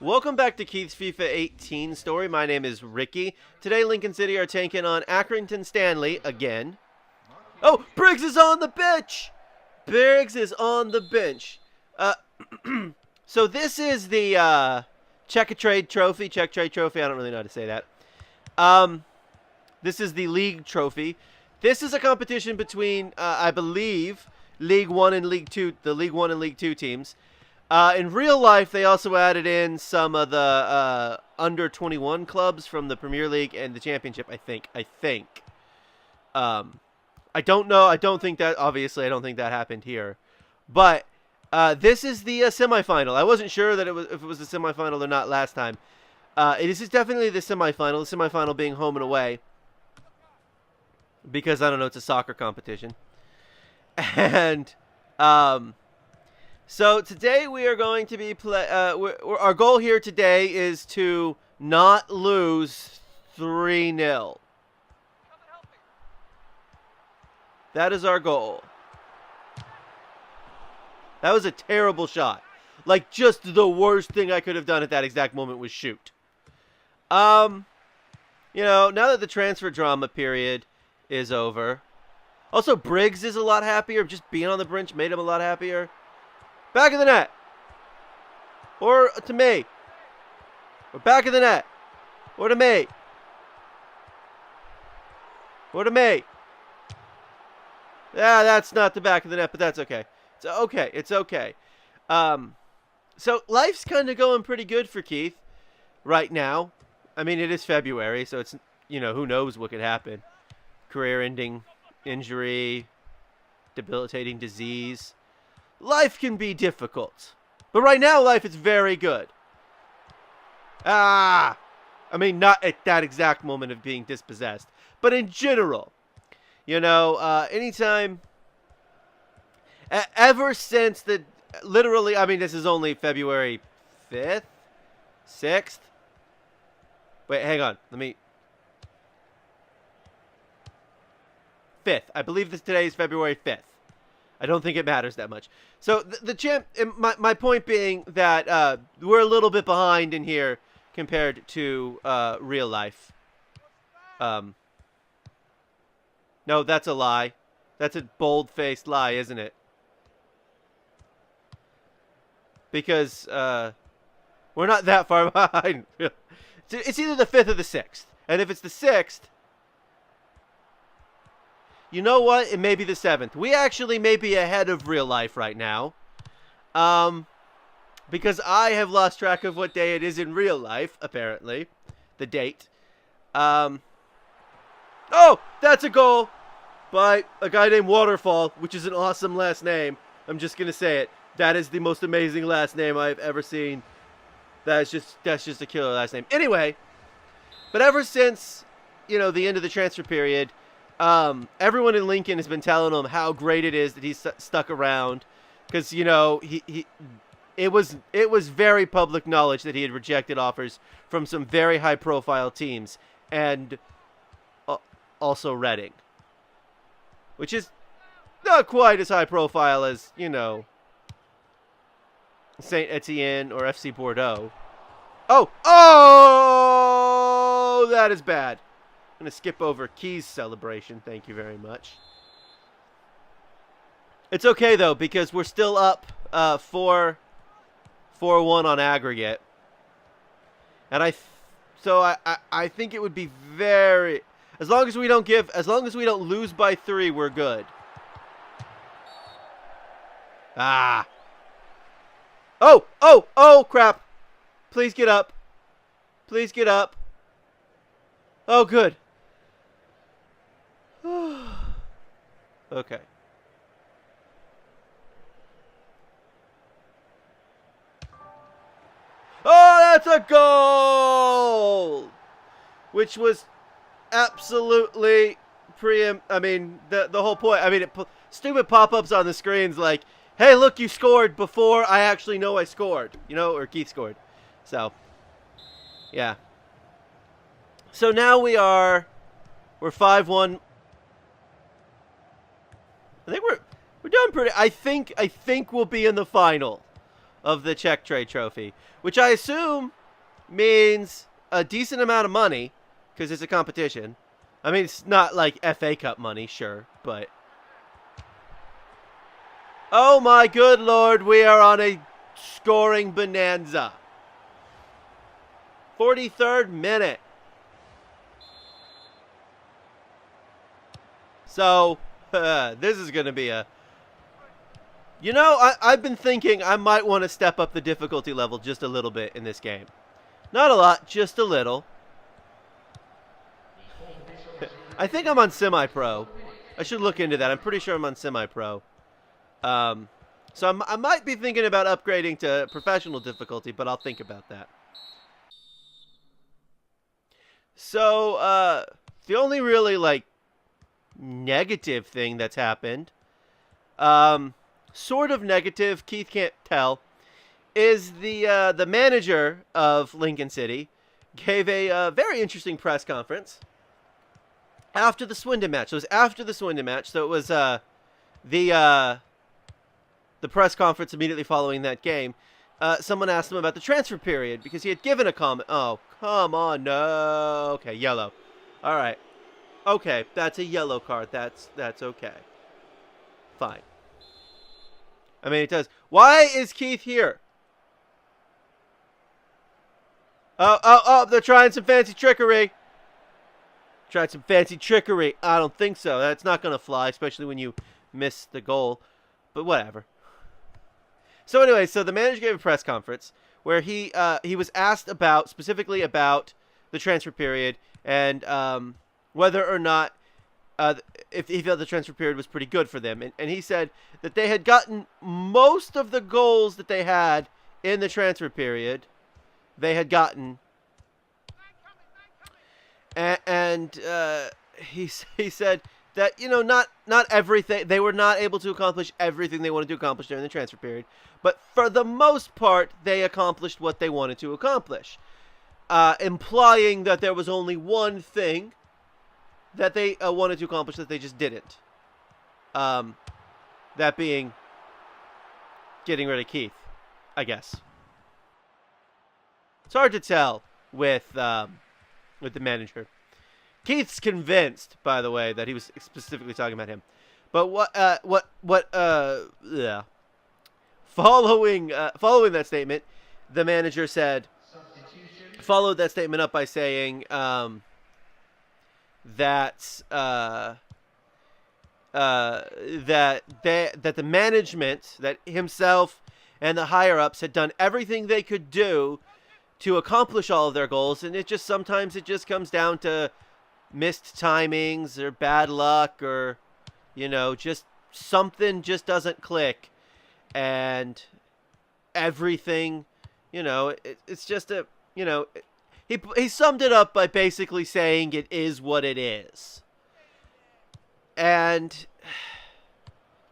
Welcome back to Keith's FIFA 18 story. My name is Ricky. Today, Lincoln City are taking on Accrington Stanley again. Oh, Briggs is on the bench! Briggs is on the bench. So this is the Checkatrade Trophy. Checkatrade Trophy, I don't really know how to say that. This is the League Trophy. This is a competition between, I believe, League 1 and League 2, the League 1 and League 2 teams. In real life, they also added in some of the under 21 clubs from the Premier League and the Championship, I think. I don't know. I don't think that, obviously, I don't think that happened here. But this is the semifinal. I wasn't sure that if it was the semifinal or not last time. This is definitely the semifinal. The semifinal being home and away. Because, I don't know, it's a soccer competition. And, so today we are going to be our goal here today is to not lose 3-0. That is our goal. That was a terrible shot. Like, just the worst thing I could have done at that exact moment was shoot. You know, now that the transfer drama period is over. Also, Briggs is a lot happier. Just being on the bench made him a lot happier. Back of the net. Or to me. Or back of the net. Or to me. Or to me. Yeah, that's not the back of the net, but that's okay. It's okay. It's okay. So life's kind of going pretty good for Keith right now. I mean, it is February, so it's, you know, who knows what could happen. Career-ending injury, debilitating disease. Life can be difficult. But right now, life is very good. I mean, not at that exact moment of being dispossessed. But in general, you know, anytime, ever since the, literally, I mean, this is only February 5th, 6th. Wait, hang on. Let me, 5th. I believe today is February 5th. I don't think it matters that much. So my point being that we're a little bit behind in here compared to real life. No, that's a lie. That's a bold-faced lie, isn't it? Because we're not that far behind. It's either the 5th or the 6th. And if it's the 6th, you know what? It may be the 7th. We actually may be ahead of real life right now. Because I have lost track of what day it is in real life, apparently. The date. Oh! That's a goal by a guy named Waterfall, which is an awesome last name. I'm just going to say it. That is the most amazing last name I've ever seen. That's just a killer last name. Anyway, but ever since, you know, the end of the transfer period, everyone in Lincoln has been telling him how great it is that he's stuck around, because, you know, it was very public knowledge that he had rejected offers from some very high profile teams, and also Reading, which is not quite as high profile as, you know, Saint Etienne or FC Bordeaux. Oh, that is bad. I'm going to skip over Key's celebration. Thank you very much. It's okay, though, because we're still up 4-1 on aggregate. And I think it would be very, as long as we don't lose by 3, we're good. Oh, crap. Please get up. Please get up. Oh, good. Okay. Oh, that's a goal! Which was absolutely I mean, the whole point. I mean, stupid pop-ups on the screens like, hey, look, you scored before I actually know I scored. You know, or Keith scored. So, yeah. So now we're 5-1. I think we're doing pretty. I think we'll be in the final. of the Checkatrade Trophy, which I assume means a decent amount of money because it's a competition. I mean, it's not like FA Cup money, sure, but... Oh my good lord, we are on a scoring bonanza. 43rd minute. So, this is going to be a... You know, I've been thinking I might want to step up the difficulty level just a little bit in this game. Not a lot, just a little. I think I'm on semi-pro. I should look into that. I'm pretty sure I'm on semi-pro. So I might be thinking about upgrading to professional difficulty, but I'll think about that. So, the only really, like, negative thing that's happened, sort of negative, Keith can't tell, is the manager of Lincoln City gave a very interesting press conference after the Swindon match. So it was after the Swindon match, so it was the press conference immediately following that game. Someone asked him about the transfer period because he had given a comment. Oh, come on, no. Okay, yellow. All right. Okay, that's a yellow card. That's okay. Fine. I mean, it does. Why is Keith here? Oh, they're trying some fancy trickery. Tried some fancy trickery. I don't think so. That's not going to fly, especially when you miss the goal. But whatever. So anyway, so the manager gave a press conference where he was asked specifically about the transfer period and whether or not if he felt the transfer period was pretty good for them. And he said that they had gotten most of the goals that they had in the transfer period. They had gotten. And he said that, you know, not everything, they were not able to accomplish everything they wanted to accomplish during the transfer period, but for the most part, they accomplished what they wanted to accomplish, implying that there was only one thing that they wanted to accomplish that they just didn't. That being getting rid of Keith, I guess. It's hard to tell with the manager. Keith's convinced, by the way, that he was specifically talking about him. But following that statement, the manager followed that statement up by saying that the management, that himself and the higher ups had done everything they could do to accomplish all of their goals, and sometimes it just comes down to missed timings or bad luck, or, you know, just something just doesn't click, and everything, you know, it's just a, you know, he summed it up by basically saying it is what it is. And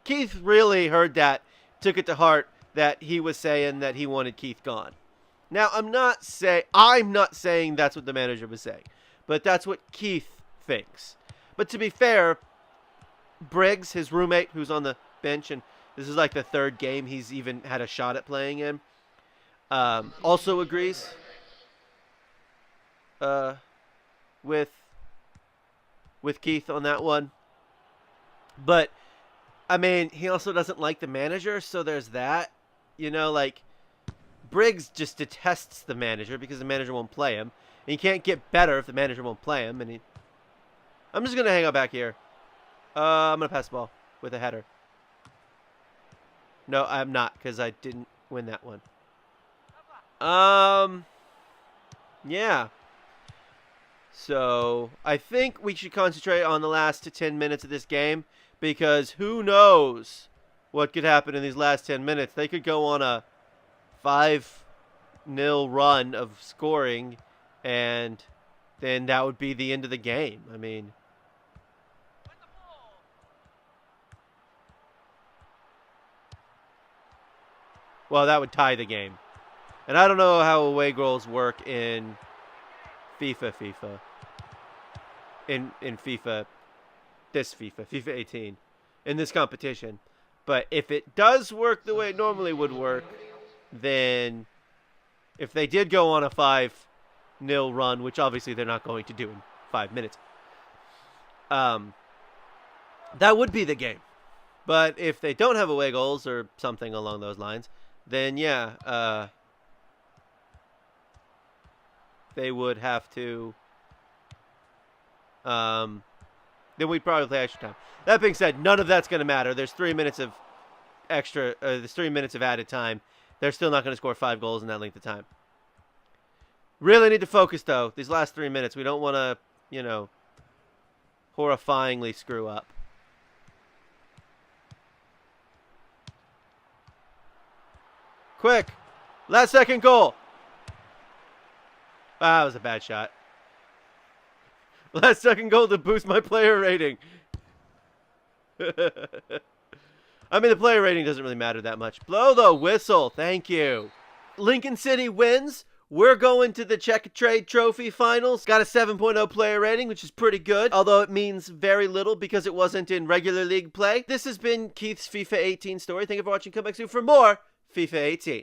Keith really heard that, took it to heart that he was saying that he wanted Keith gone. Now, I'm not saying that's what the manager was saying, but that's what Keith thinks. But to be fair, Briggs, his roommate, who's on the bench, and this is like the third game he's even had a shot at playing in, also agrees with Keith on that one. But, I mean, he also doesn't like the manager, so there's that. You know, like, Briggs just detests the manager because the manager won't play him. And he can't get better if the manager won't play him. And I'm just going to hang out back here. I'm going to pass the ball with a header. No, I'm not, because I didn't win that one. Yeah. So, I think we should concentrate on the last 10 minutes of this game, because who knows what could happen in these last 10 minutes. They could go on a 5-0 run of scoring, and then that would be the end of the game. I mean, well, that would tie the game. And I don't know how away goals work in FIFA. In FIFA, FIFA 18, in this competition. But if it does work the way it normally would work, then if they did go on a 5-0 run, which obviously they're not going to do in 5 minutes, that would be the game. But if they don't have away goals or something along those lines, then yeah, they would have to. Then we'd probably play extra time. That being said, none of that's going to matter. There's 3 minutes of extra. There's 3 minutes of added time. They're still not going to score 5 goals in that length of time. Really need to focus though. These last 3 minutes, we don't want to, horrifyingly screw up. Quick! Last second goal! Ah, that was a bad shot. Last second goal to boost my player rating. I mean, the player rating doesn't really matter that much. Blow the whistle. Thank you. Lincoln City wins. We're going to the Checkatrade Trophy finals. Got a 7.0 player rating, which is pretty good, although it means very little because it wasn't in regular league play. This has been Keith's FIFA 18 story. Thank you for watching. Come back soon for more FIFA 18.